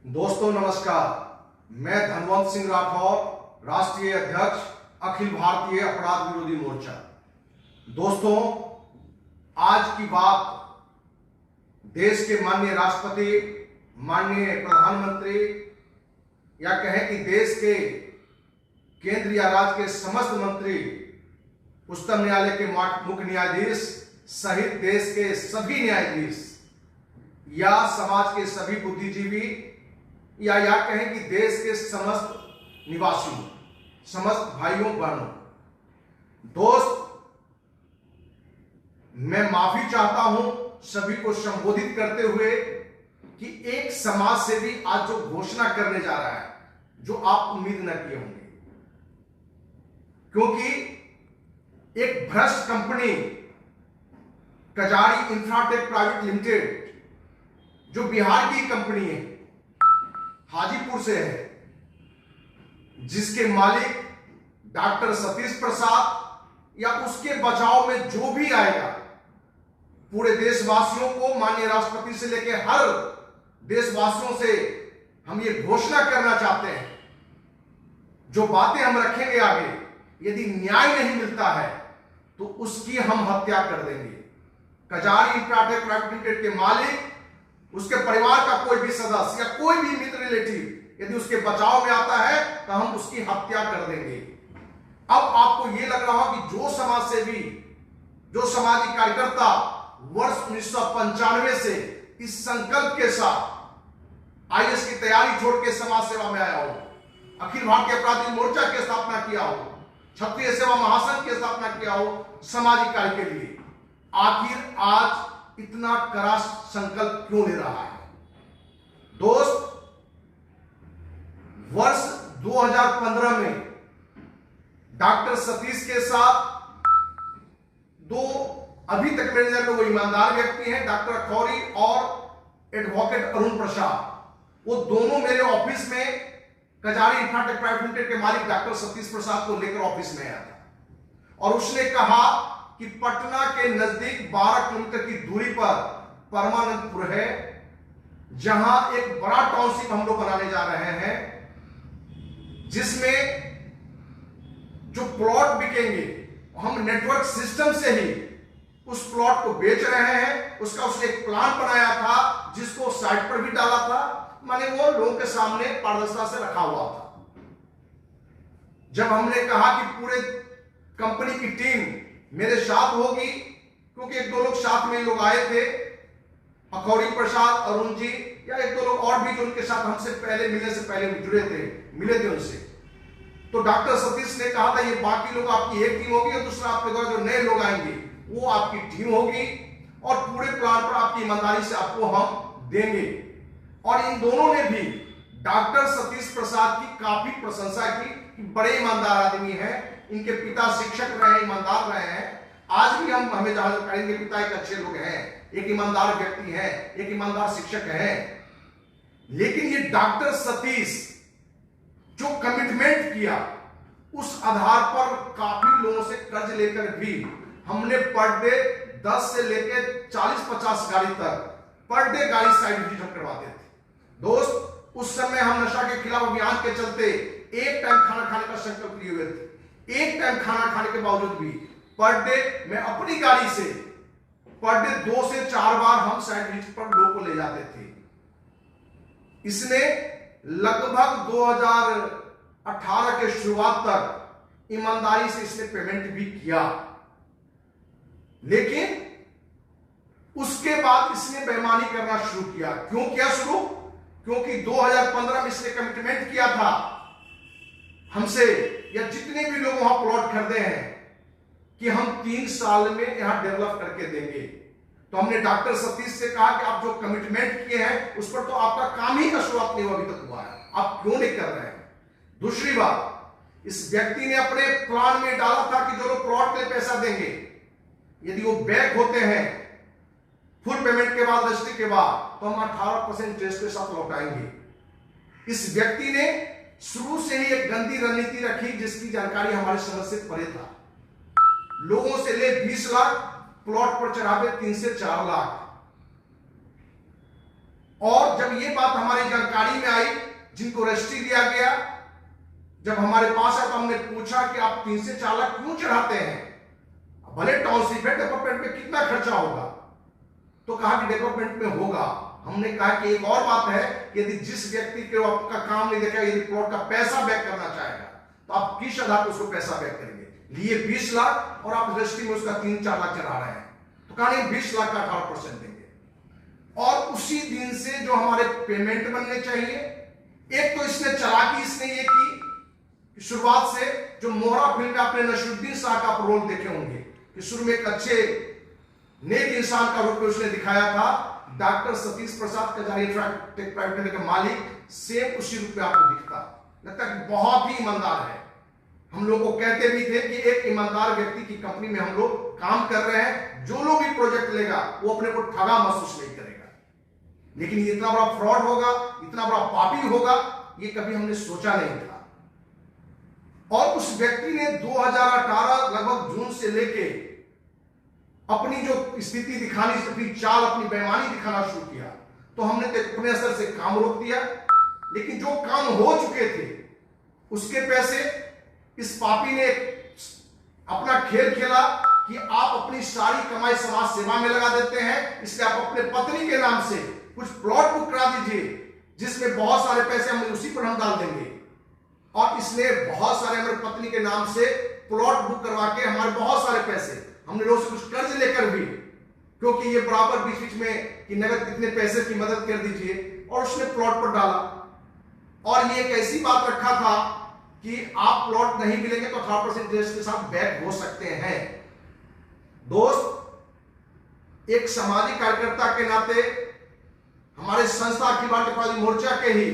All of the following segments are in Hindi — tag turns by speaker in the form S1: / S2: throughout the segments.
S1: दोस्तों नमस्कार, मैं धनवंत सिंह राठौर, राष्ट्रीय अध्यक्ष अखिल भारतीय अपराध विरोधी मोर्चा। दोस्तों, आज की बात देश के माननीय राष्ट्रपति, माननीय प्रधानमंत्री या कहें कि देश के केंद्र या राज्य के समस्त मंत्री, उच्चतम न्यायालय के मुख्य न्यायाधीश सहित देश के सभी न्यायाधीश या समाज के सभी बुद्धिजीवी या कहें कि देश के समस्त निवासियों, समस्त भाइयों बहनों, दोस्त, मैं माफी चाहता हूं सभी को संबोधित करते हुए कि एक समाज सेवी आज जो घोषणा करने जा रहा है जो आप उम्मीद न किए होंगे, क्योंकि एक भ्रष्ट कंपनी कजारी इंफ्राटेक प्राइवेट लिमिटेड जो बिहार की कंपनी है, हाजीपुर से है, जिसके मालिक डॉक्टर सतीश प्रसाद या उसके बचाव में जो भी आएगा, पूरे देशवासियों को, माननीय राष्ट्रपति से लेकर हर देशवासियों से हम ये घोषणा करना चाहते हैं, जो बातें हम रखेंगे आगे, यदि न्याय नहीं मिलता है तो उसकी हम हत्या कर देंगे। कजारी इंफ्राटेक प्राइवेट लिमिटेड के मालिक, उसके परिवार का कोई भी सदस्य या कोई भी मित्र रिलेटिव यदि उसके बचाव में आता है तो हम उसकी हत्या कर देंगे। अब आपको यह लग रहा हो कि जो समाज सेवी, जो सामाजिक कार्यकर्ता वर्ष 1995 से इस संकल्प के साथ आईएएस की तैयारी छोड़ के समाज सेवा में आया हो, अखिल भारतीय अपराधी मोर्चा की स्थापना किया हो, क्षत्रिय सेवा महासंघ की स्थापना किया हो सामाजिक कार्य के लिए, आखिर आज इतना कड़ा संकल्प क्यों ले रहा है? दोस्त, वर्ष 2015 में डॉक्टर सतीश के साथ दो अभी तक मेरे नजर में वो ईमानदार व्यक्ति हैं, डॉक्टर अखौरी और एडवोकेट अरुण प्रसाद। वो दोनों मेरे ऑफिस में कजारी इंफ्राटेक प्राइवेट लिमिटेड के मालिक डॉक्टर सतीश प्रसाद को लेकर ऑफिस में आया था और उसने कहा कि पटना के नजदीक 12 किलोमीटर की दूरी पर परमानंदपुर है, जहां एक बड़ा टाउनशिप हम लोग बनाने जा रहे हैं, जिसमें जो प्लॉट बिकेंगे हम नेटवर्क सिस्टम से ही उस प्लॉट को बेच रहे हैं। उसका उसने एक प्लान बनाया था जिसको साइट पर भी डाला था, माने वो लोगों के सामने पारदर्शिता से रखा हुआ था। जब हमने कहा कि पूरे कंपनी की टीम मेरे साथ होगी, क्योंकि एक दो लोग साथ में लोग आए थे, अखौरी प्रसाद, अरुण जी या एक दो लोग और भी जो उनके साथ हमसे पहले मिलने से पहले जुड़े थे, मिले थे उनसे। तो डॉक्टर सतीश ने कहा था ये बाकी लोग आपकी एक टीम होगी और दूसरा आपके द्वारा जो नए लोग आएंगे वो आपकी टीम होगी और पूरे प्लान पर आपकी ईमानदारी से आपको हम देंगे। और इन दोनों ने भी डॉक्टर सतीश प्रसाद की काफी प्रशंसा की कि बड़े ईमानदार आदमी हैं, इनके पिता शिक्षक रहे, ईमानदार रहे हैं। आज भी हम हमें जहां करेंगे पिता एक अच्छे लोग हैं, एक ईमानदार व्यक्ति हैं, एक ईमानदार शिक्षक हैं। लेकिन ये डॉक्टर सतीश जो कमिटमेंट किया, उस आधार पर काफी लोगों से कर्ज लेकर भी हमने पर डे 10 से लेकर 40-50 गाड़ी तक पर डे गाड़ी साइड विजिट हम करवाते थे। दोस्त, उस समय हम नशा के खिलाफ अभियान के चलते एक टाइम खाना खाने का संकल्प लिए हुए थे। एक टाइम खाना खाने के बावजूद भी पर डे मैं अपनी गाड़ी से पर डे 2 से 4 बार हम साइड विजिट पर लोगों को ले जाते थे। इसने लगभग 2018 के शुरुआत तक ईमानदारी से इसने पेमेंट भी किया, लेकिन उसके बाद इसने बेईमानी करना शुरू किया। क्यों किया शुरू? क्योंकि 2015 में इसने कमिटमेंट किया था हमसे या जितने भी लोग वहां प्लॉट खरीदे हैं कि हम 3 साल में यहां डेवलप करके देंगे। तो हमने डॉक्टर सतीश से कहा कि आप जो कमिटमेंट किए हैं उस पर तो आपका काम ही का शुरुआत नहीं अभी तक हुआ है, आप क्यों नहीं कर रहे हैं? दूसरी बात, इस व्यक्ति ने अपने प्लान में डाला था कि जो लोग प्लॉट के लिए पैसा देंगे, यदि वो बैक होते हैं फुल पेमेंट के बाद, रजिस्ट्री के बाद, तो हम 18% इंटरेस्ट के साथ लौटाएंगे। इस व्यक्ति ने शुरू से ही एक गंदी रणनीति रखी जिसकी जानकारी हमारे समझ से परे था। लोगों से ले 20 लाख, प्लॉट पर चढ़ावे 3 से 4 लाख। और जब ये बात हमारी जानकारी में आई जिनको रजिस्ट्री दिया गया, जब हमारे पास आया तो हमने पूछा कि आप 3 से 4 लाख क्यों चढ़ाते हैं, भले टाउनशिप है, डेवलपमेंट में कितना खर्चा होगा? तो कहा कि डेवलपमेंट में होगा। हमने कहा कि एक और बात है, यदि जिस व्यक्ति को आपका काम नहीं देखा, यदि प्लॉट का पैसा बैक करना चाहेगा तो आप किस आधार पर उसको पैसा बैक करेंगे? लिए 20 लाख और आप रजिस्ट्री में उसका 3-4 लाख चढ़ा रहे हैं, तो कहा नहीं 20 लाख का 18% देंगे। और उसी दिन से जो हमारे पेमेंट बनने चाहिए, एक तो इसने चालाकी इसने ये की, शुरुआत से जो मोहरा फिल्म में आपने नसरुद्दीन शाह का रोल देखे होंगे कि शुरू में एक अच्छे नेक इंसान का रूप में उसने दिखाया था, doctor Satish Prasad Kajaria take private limited का मालिक, सेम उसी रूप में आपको दिखता, लगता है कि बहुत ही ईमानदार है। हम लोग को कहते भी थे कि एक ईमानदार व्यक्ति की कंपनी में हम लोग काम कर रहे हैं, जो लोग भी प्रोजेक्ट लेगा वो अपने को ठगा महसूस नहीं करेगा। लेकिन ये इतना बड़ा फ्रॉड होगा, इतना बड़ा पापी होगा, ये कभी हमने सोचा नहीं था। और उस व्यक्ति ने 2018 लगभग जून से लेके अपनी जो स्थिति दिखानी, अपनी चाल, अपनी बेईमानी दिखाना शुरू किया, तो हमने अपने असर से काम रोक दिया। लेकिन जो काम हो चुके थे उसके पैसे इस पापी ने अपना खेल खेला कि आप अपनी सारी कमाई समाज सेवा में लगा देते हैं, इसलिए आप अपने पत्नी के नाम से कुछ प्लॉट बुक करा दीजिए जिसमें बहुत सारे पैसे हम उसी पर हम डाल देंगे। और इसने बहुत सारे हमारे पत्नी के नाम से प्लॉट बुक करवा के हमारे बहुत सारे पैसे, हमने लोगों से कुछ कर्ज लेकर भी, क्योंकि ये बराबर बीच बीच में कि नगद कितने पैसे की मदद कर दीजिए, और उसने प्लॉट पर डाला। और ये एक ऐसी बात रखा था कि आप प्लॉट नहीं मिलेंगे तो 18% इंटरेस्ट के साथ बैक हो सकते हैं। दोस्त, एक सामाजिक कार्यकर्ता के नाते हमारे संस्था अखिल भारतीय पार्टी मोर्चा के ही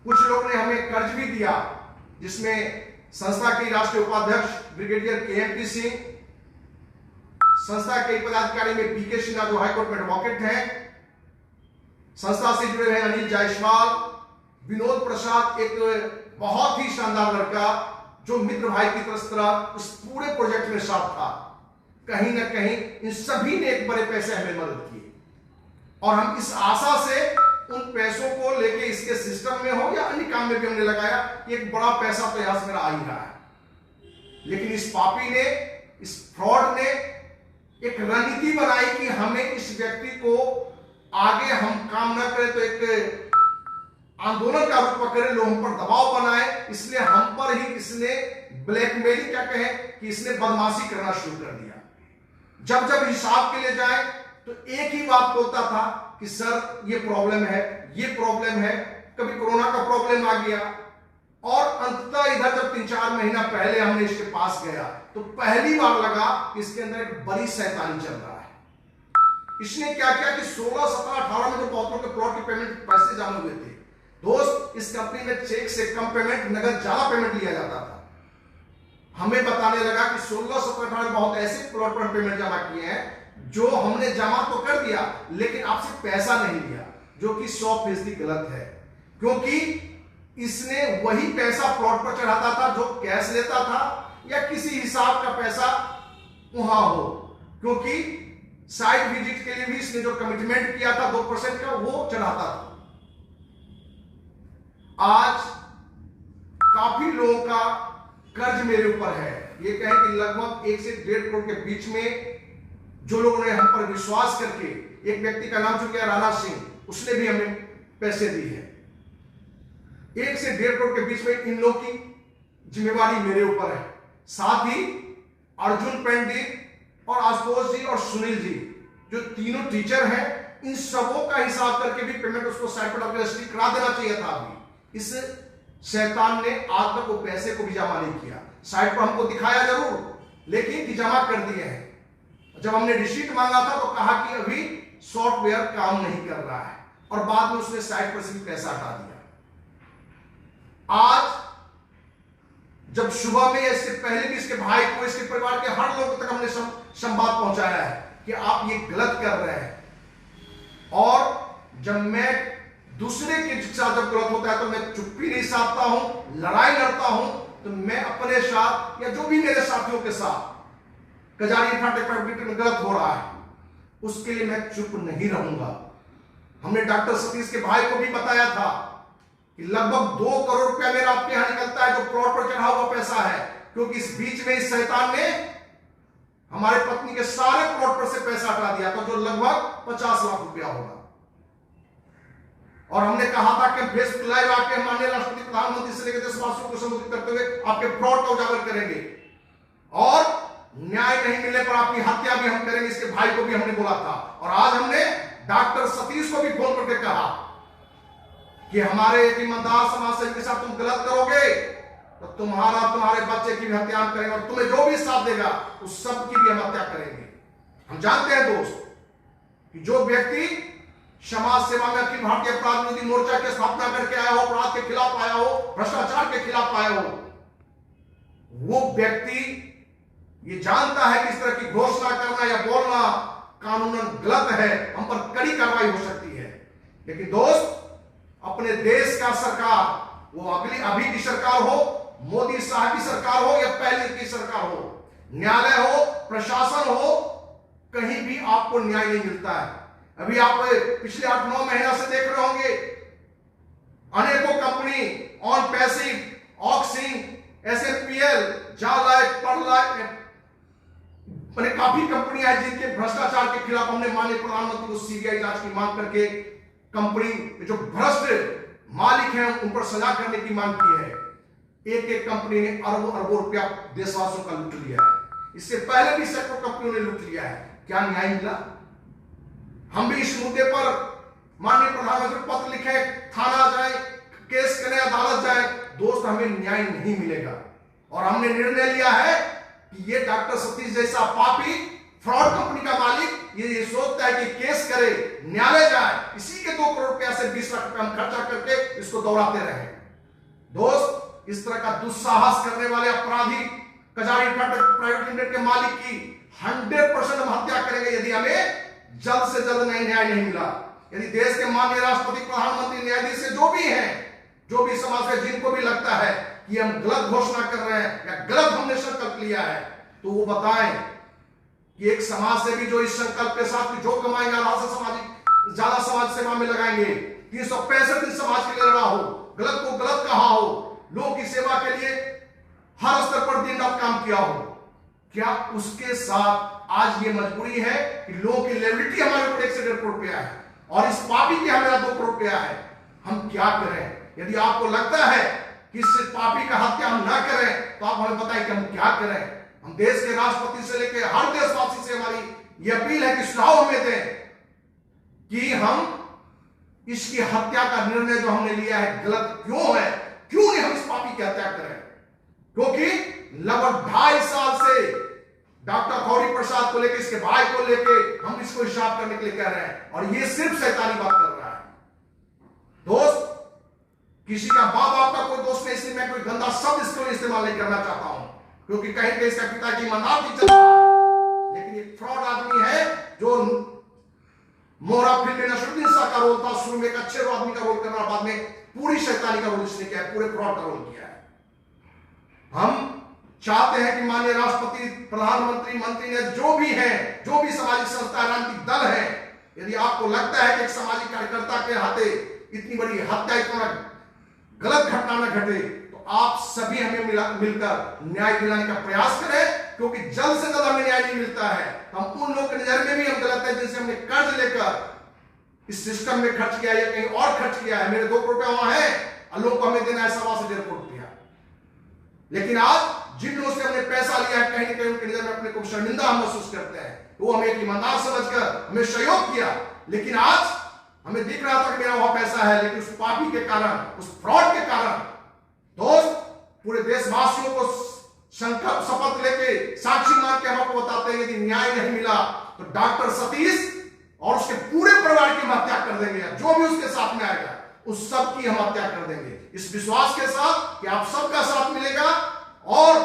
S1: कुछ लोग ने हमें कर्ज भी दिया, जिसमें संस्था के राष्ट्रीय उपाध्यक्ष ब्रिगेडियर KMP सिंह, संस्था के पदाधिकारी में PK सिन्हा जो हाईकोर्ट में एडवोकेट हैं, संस्था से जुड़े हैं अनिल जायसवाल, विनोद प्रसाद, एक बहुत ही शानदार लड़का जो मित्र भाई की तरह उस पूरे प्रोजेक्ट में साथ था। कहीं ना कहीं इन सभी ने एक बड़े पैसे हमें मदद किए, और हम इस आशा से उन पैसों को लेके इसके सिस्टम में हो या अन्य काम में भी हमने लगाया कि एक बड़ा पैसा तो यहां से मेरा आ ही रहा है। लेकिन इस पापी ने, इस फ्रॉड ने एक रणनीति बनाई कि हमें इस व्यक्ति को आगे हम काम ना करें तो एक आंदोलन का रूप पकड़े, लोग हम पर दबाव बनाए, इसलिए हम पर ही इसने ब्लैकमेलिंग, क्या कहें कि इसने बदमाशी करना शुरू कर दिया। जब जब हिसाब के लिए जाए तो एक ही बात बोलता था कि सर ये प्रॉब्लम है, ये प्रॉब्लम है, कभी कोरोना का प्रॉब्लम आ गया। और अंततः इधर जब 3-4 महीना पहले हमने इसके पास गया तो पहली बार लगा कि इसके अंदर एक बड़ी शैतानी चल रहा है। इसने क्या किया कि 16, 17, 18 में जो बहुतों के प्लॉट की पेमेंट पैसे जमा हुए थे, दोस्त, इस कंपनी में चेक से कम पेमेंट, नगद ज्यादा पेमेंट लिया जाता था। हमें बताने लगा कि 16, 17, 18 में बहुत ऐसे प्लॉट पर पेमेंट जमा किए हैं जो हमने जमा तो कर दिया लेकिन आपसे पैसा नहीं लिया, जो कि 100% गलत है। क्योंकि इसने वही पैसा प्लॉट पर चढ़ाता था जो कैश लेता था या किसी हिसाब का पैसा वहां हो, क्योंकि साइट विजिट के लिए भी इसने जो कमिटमेंट किया था 2% का, वो चढ़ाता था। आज काफी लोगों का कर्ज मेरे ऊपर है, ये कहें कि लगभग 1 से 1.5 करोड़ के बीच में जो लोगों ने हम पर विश्वास करके, एक व्यक्ति का नाम जो क्या राणा सिंह, उसने भी हमें पैसे दिए हैं। 1 से 1.5 करोड़ के बीच में इन लोगों की जिम्मेवारी मेरे ऊपर है। साथ ही अर्जुन पंडित और आशुतोष जी और सुनील जी, जो तीनों टीचर हैं, इन सबों का हिसाब करके भी पेमेंट उसको साइट पर रजिस्ट्री करा देना चाहिए था। अभी इस शैतान ने आज तक वो पैसे को भी जमा नहीं किया। साइट पर हमको दिखाया जरूर, लेकिन कि जमा कर दिए हैं। जब हमने रिसीट मांगा था तो कहा कि अभी सॉफ्टवेयर काम नहीं कर रहा है, और बाद में उसने साइट पर से भी पैसा हटा दिया। आज जब सुबह में, इसके पहले भी इसके भाई को, इसके परिवार के हर लोगों तक हमने संवाद पहुंचाया है कि आप ये गलत कर रहे हैं। और जब मैं दूसरे के साथ जब गलत होता है तो मैं चुप्पी नहीं साधता हूं, लड़ाई लड़ता हूं। तो मैं अपने साथ या जो भी मेरे साथियों के साथ कजारिया टेक्नोलॉजी में गलत हो रहा है, उसके लिए मैं चुप नहीं रहूंगा। हमने डॉक्टर सतीश के भाई को भी बताया था कि लगभग 2 करोड़ रुपया मेरा आपके यहां निकलता है, जो प्लॉट पर चढ़ा हुआ पैसा है, क्योंकि इस बीच में इस शैतान ने हमारे पत्नी के सारे प्लॉट पर से पैसा हटा दिया था, जो लगभग 50 लाख रुपया होगा। और हमने कहा था कि फेसबुक लाइव आके माननीय राष्ट्रपति प्रधानमंत्री से लेकर देशवासियों को संबोधित करते हुए आपके फ्रॉड का उजागर करेंगे और न्याय नहीं मिलने पर आपकी हत्या भी हम करेंगे। इसके भाई को भी हमने बोला था। और आज हमने डॉक्टर सतीश को भी फोन करके कहा कि हमारे एक ईमानदार समाज सेवक के साथ तुम गलत करोगे तो तुम्हारे बच्चे की भी हत्या हम करेंगे, और तुम्हें जो भी साथ देगा उस सब की भी हम हत्या करेंगे। हम जानते हैं दोस्त कि जो व्यक्ति समाज सेवा में अखिल भारतीय अपराध विरोधी मोर्चा की स्थापना करके आया हो, अपराध के खिलाफ आया हो, भ्रष्टाचार के खिलाफ आया हो, वो व्यक्ति ये जानता है कि इस तरह की घोषणा करना या बोलना कानूनन गलत है, हम पर कड़ी कार्रवाई हो सकती है। लेकिन दोस्त, अपने देश का सरकार, वो अभी की सरकार हो, मोदी साहब की सरकार हो या पहले की सरकार हो, न्यायालय हो, प्रशासन हो, कहीं भी आपको न्याय नहीं मिलता है। अभी आप पिछले 8-9 महीना से देख रहे होंगे अनेकों कंपनी ऑन पैसिव, ऑक्सिंग, एसएफपीएल, जालाइट, परलाइट, मैंने काफी कंपनियां हैं जिनके भ्रष्टाचार के खिलाफ हमने माननीय प्रधानमंत्री को सीबीआई जांच की मांग करके कंपनी जो भ्रष्ट मालिक हैं उन पर सजा करने की मांग की है। एक एक कंपनी ने अरबों अरबों रुपया देशवासियों का लूट लिया है। इससे पहले भी सैकड़ों कंपनियों ने लूट लिया है। क्या न्याय मिला? हम भी इस मुद्दे पर माननीय प्रधानमंत्री को पत्र लिखे, थाना जाए, केस करें, अदालत जाए, दोस्त हमें न्याय नहीं मिलेगा। और हमने निर्णय लिया है कि ये डॉक्टर सतीश जैसा पापी फ्रॉड कंपनी का मालिक ये सोचता है कि केस करे, न्यायालय जाए, इसी के 2 करोड़ रुपया से 20 लाख रुपया हम खर्चा करके इसको दौड़ाते रहे। दोस्त, इस तरह का दुस्साहस करने वाले अपराधी कजारी प्राइवेट लिमिटेड के मालिक की 100% हम हत्या करेंगे यदि हमें जल्द से जल्द न्याय नहीं मिला। यदि देश के माननीय राष्ट्रपति, प्रधानमंत्री, न्यायाधीश से जो भी हैं, जो भी समाज में जिनको भी लगता है कि हम गलत घोषणा कर रहे हैं या गलत हमने संकल्प लिया है, तो वो बताएं कि एक समाज से भी जो इस संकल्प के साथ जो कमाएंगे ज्यादा समाज सेवा में लगाएंगे, 365 दिन समाज के लिए लड़ा हो, गलत को गलत कहा हो, लोगों की सेवा के लिए हर स्तर पर दिन रात काम किया हो, क्या उसके साथ आज ये मजबूरी है कि लोगों की लेबिलिटी हमारे ऊपर 1 से 1.5 करोड़ रुपया है और इस पापी के हमारा 2 करोड़ रुपया है? हम क्या करें? यदि आपको लगता है कि इस पापी का हत्या हम ना करें तो आप हमें बताएं कि हम क्या करें। हम देश के राष्ट्रपति से लेकर हर देशवासी से हमारी यह अपील है कि सुझाव हमें दें कि हम इसकी हत्या का निर्णय जो हमने लिया है गलत क्यों है, क्यों नहीं हम इस पापी की हत्या करें। क्योंकि लगभग 2.5 साल से डॉक्टर गौरी प्रसाद को लेकर, इसके भाई को लेकर हम इसको हिसाब करने के लिए कह रहे हैं और ये सिर्फ शैतानी बात कर रहा है। दोस्त, किसी का बाप आपका कोई दोस्त नहीं, इसलिए मैं कोई गंदा शब्द इसको इस्तेमाल नहीं करना चाहता हूं, क्योंकि कहीं कहीं इसका पिता की ईमानदार थी चल रहा है, लेकिन ये फ्रॉड आदमी है जो मोहरा फिल्म में नसरुद्दीन शाह का रोल था, शुरू में एक अच्छे आदमी का रोल करना, बाद में पूरी शैतानी का रोल इसने किया है, पूरे फ्रॉड का रोल किया है। हम चाहते हैं कि माननीय राष्ट्रपति, प्रधानमंत्री, मंत्री ने जो भी है, जो भी सामाजिक संस्था, राजनीतिक दल है, यदि आपको लगता है कि एक सामाजिक कार्यकर्ता के हाथे इतनी बड़ी हत्या, इतना गलत घटना न घटे, तो आप सभी हमें मिलकर न्याय दिलाने का प्रयास करें, क्योंकि जल्द से जल्द हमें न्याय नहीं मिलता है। हम उन लोगों के नजर में भी हम गलत है जिनसे हमने कर्ज लेकर इस सिस्टम में खर्च किया या कहीं और खर्च किया है। मेरे 2 करोड़ रुपया वहां है और लोग को हमें देना है 1.25 से 1.5 करोड़ रुपया। लेकिन आज जिन लोगों से हमने पैसा लिया है, कहीं ना कहीं उनके नजर में अपने को शर्मिंदा महसूस करते हैं। वो हमें एक ईमानदार समझकर हमें सहयोग किया, लेकिन आज हमें दिख रहा था कि मेरा वहां पैसा है, लेकिन उस पापी के कारण, उस फ्रॉड के कारण दोस्त पूरे देशवासियों को संकल्प शपथ लेके साक्षी मान के हम आपको बताते हैं, यदि न्याय नहीं मिला तो डॉक्टर सतीश और उसके पूरे परिवार की हम हत्या कर देंगे, जो भी उसके साथ में आएगा उस सब की हम हत्या कर देंगे, इस विश्वास के साथ कि आप सबका साथ मिलेगा। और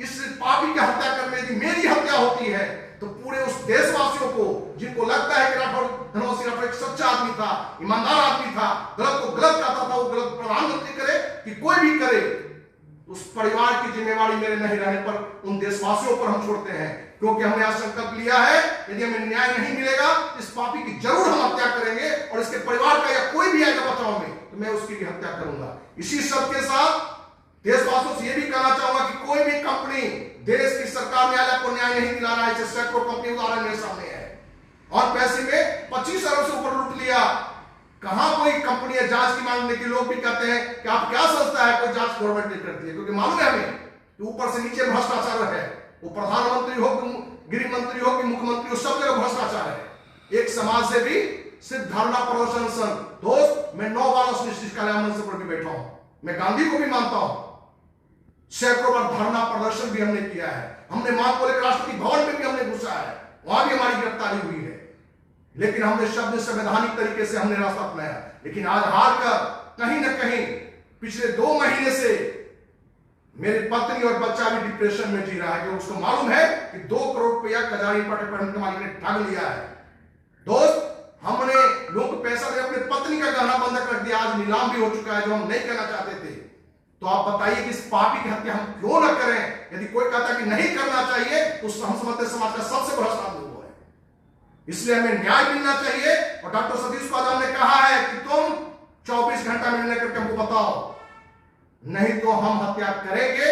S1: इस पापी की हत्या करने यदि मेरी हत्या होती है तो पूरे उस देशवासियों को जिनको लगता है कि राठौर धनौर सिंह राठौर एक सच्चा आदमी था, ईमानदार आदमी था, गलत को गलत कहता था, वो गलत प्रधानमंत्री करे कि कोई भी करे, तो उस परिवार की जिम्मेवारी मेरे नहीं रहने पर उन देशवासियों पर हम छोड़ते हैं, क्योंकि हमने आज संकल्प लिया है यदि हमें न्याय नहीं मिलेगा इस पापी की जरूर हम हत्या करेंगे, और इसके परिवार का या कोई भी आएगा बचाव में तो मैं उसकी भी हत्या करूंगा। इसी शब्द के साथ देशवासियों से यह भी कहना चाहूंगा कि कोई भी कंपनी देश की सरकार न्यायालय को न्याय नहीं दिला रहा है। सैकड़ों कंपनी उदाहरण मेरे सामने है, और पैसे में 25 अरब से ऊपर लूट लिया। कहां कोई कंपनी है जांच की मांगने के? लोग भी कहते हैं कि आप क्या संस्था है, कोई जांच गवर्नमेंट नहीं करती है, क्योंकि मालूम है हमें कि ऊपर से नीचे भ्रष्टाचार है। वो प्रधानमंत्री हो कि गृह मंत्री हो कि मुख्यमंत्री हो, सब जगह भ्रष्टाचार है। एक समाज से भी सिर्फ धरना प्रदर्शन संघ, दोस्त मैं 9 बार शिष्टकालय मंच पर भी बैठा हूं, मैं गांधी को भी मानता हूं। सैकड़ों बार धरना प्रदर्शन भी हमने किया है, हमने मांग को लेकर राष्ट्रपति भवन में भी हमने घुसा है, वहां भी हमारी गिरफ्तारी हुई है, लेकिन हमने शब्द संवैधानिक तरीके से हमने रास्ता अपनाया। लेकिन आज हार कर कहीं ना कहीं पिछले 2 महीने से मेरी पत्नी और बच्चा भी डिप्रेशन में जी रहा है, क्योंकि उसको मालूम है कि 2 करोड़ रुपया कजारी पटन के मालिक ने ठग लिया है। दोस्त हमने लोग को पैसा दे अपने पत्नी का गहना बंधक रख दिया, आज नीलाम भी हो चुका है, जो हम नहीं करना चाहते थे। तो आप बताइए कि इस पापी की हत्या हम क्यों ना करें? यदि कोई कहता कि नहीं करना चाहिए तो हम समझते समाज का सबसे बड़ा आदमी वो है। इसलिए हमें न्याय मिलना चाहिए, और डॉक्टर सतीश पादम ने कहा है कि तुम 24 घंटा मिलने करके हमको बताओ, नहीं तो हम हत्या करेंगे।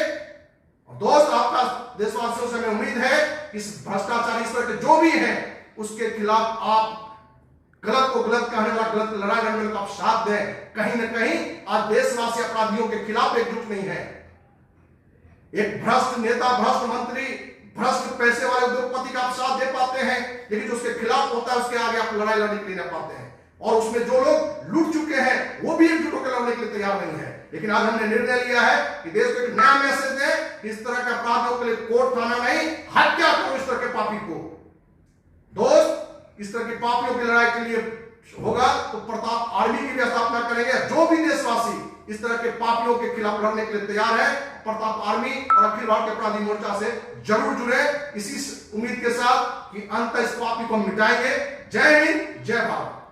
S1: और दोस्त आपका देशवासियों से हमें उम्मीद है कि इस भ्रष्टाचारी इस तरह के जो भी हैं उसके खिलाफ आप गलत को गलत कहने वाला, गलत लड़ाई लड़ने वाले को आप साथ दें। कहीं ना कहीं आज देशवासी अपराधियों के खिलाफ एकजुट नहीं है। एक भ्रष्ट नेता, भ्रष्ट मंत्री, भ्रष्ट पैसे वाले उद्योगपति का आप साथ दे पाते हैं, लेकिन जो उसके खिलाफ होता है उसके आगे आप लड़ाई लड़ने के लिए न पाते हैं। और उसमें जो लोग लूट चुके हैं वो भी एकजुट होकर लड़ने के लिए तैयार नहीं है। लेकिन आज हमने निर्णय लिया है कि देश को एक नया मैसेज दें कि इस तरह के अपराधियों के लिए कोर्ट थाना नहीं, हत्या करो इस तरह के पापी को। दोस्त इस तरह की पापियों की लड़ाई के लिए होगा तो प्रताप आर्मी की भी स्थापना करेंगे। जो भी देशवासी इस तरह के पापियों के खिलाफ लड़ने के लिए तैयार है, प्रताप आर्मी और अखिल भारतीय अपराधी मोर्चा से जरूर जुड़े, इसी उम्मीद के साथ कि अंत इस पापी को हम मिटाएंगे। जय हिंद, जय भारत।